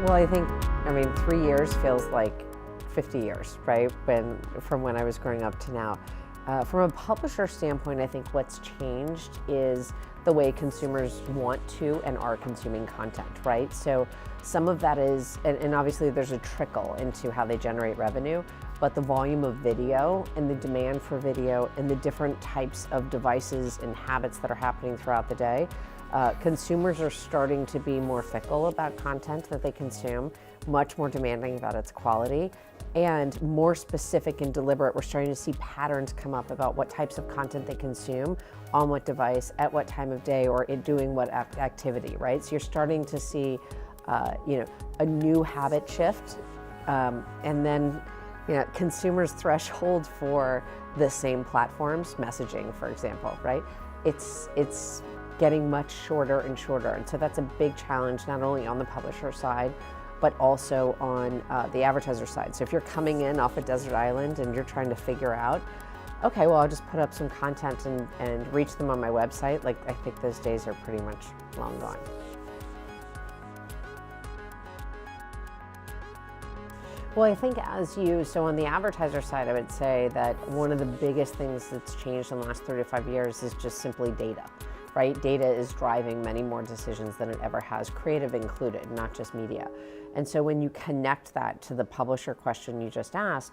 Well, I mean, 3 years feels like 50 years, right? From when I was growing up to now. From a publisher standpoint, I think what's changed is the way consumers want to and are consuming content, right? So some of that is, and obviously there's a trickle into how they generate revenue, but the volume of video and the demand for video and the different types of devices and habits that are happening throughout the day, consumers are starting to be more fickle about content that they consume, much more demanding about its quality, and more specific and deliberate. We're starting to see patterns come up about what types of content they consume, on what device, at what time of day, or in doing what activity, right? So you're starting to see a new habit shift, and then consumers' threshold for the same platforms, messaging, for example, right? It's getting much shorter and shorter. And so that's a big challenge, not only on the publisher side, but also on the advertiser side. So if you're coming in off a desert island and you're trying to figure out, okay, well, I'll just put up some content and reach them on my website, like, I think those days are pretty much long gone. Well, I think so on the advertiser side, I would say that one of the biggest things that's changed in the last 3 to 5 years is just simply data, right? Data is driving many more decisions than it ever has, creative included, not just media. And so when you connect that to the publisher question you just asked,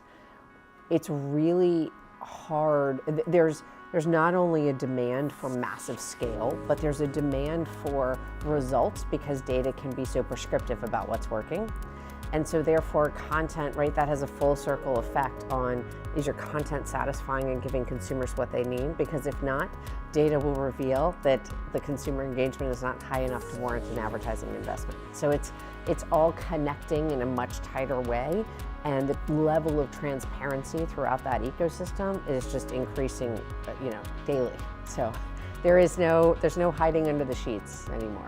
it's really hard. There's not only a demand for massive scale, but there's a demand for results because data can be so prescriptive about what's working. And so therefore content, right, that has a full circle effect on, is your content satisfying and giving consumers what they need? Because if not, data will reveal that the consumer engagement is not high enough to warrant an advertising investment. So it's all connecting in a much tighter way, and the level of transparency throughout that ecosystem is just increasing, daily. So there's no hiding under the sheets anymore.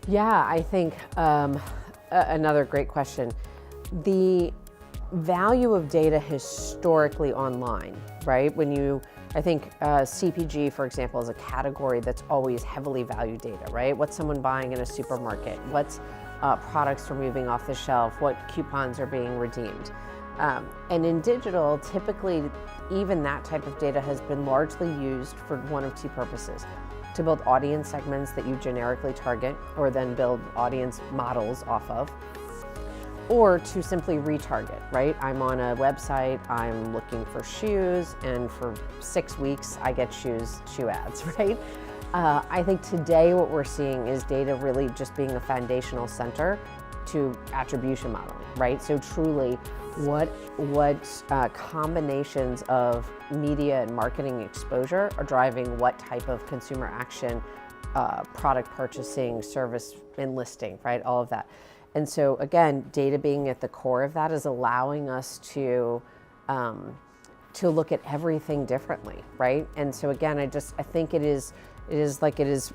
Yeah, I think another great question. The value of data historically online, right? I think CPG, for example, is a category that's always heavily valued data, right? What's someone buying in a supermarket? What's products are moving off the shelf? What coupons are being redeemed? And in digital, typically, even that type of data has been largely used for one of two purposes: to build audience segments that you generically target, or then build audience models off of, or to simply retarget, right? I'm on a website, I'm looking for shoes, and for 6 weeks I get shoe ads, right? I think today what we're seeing is data really just being a foundational center to attribution modeling, right? So truly, what combinations of media and marketing exposure are driving what type of consumer action, product purchasing, service enlisting, right? All of that. And so again, data being at the core of that is allowing us to look at everything differently, right? And so again, I think it is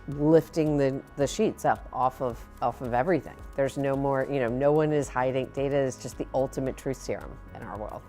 lifting the sheets up off of everything. There's no more, no one is hiding. Data is just the ultimate truth serum in our world.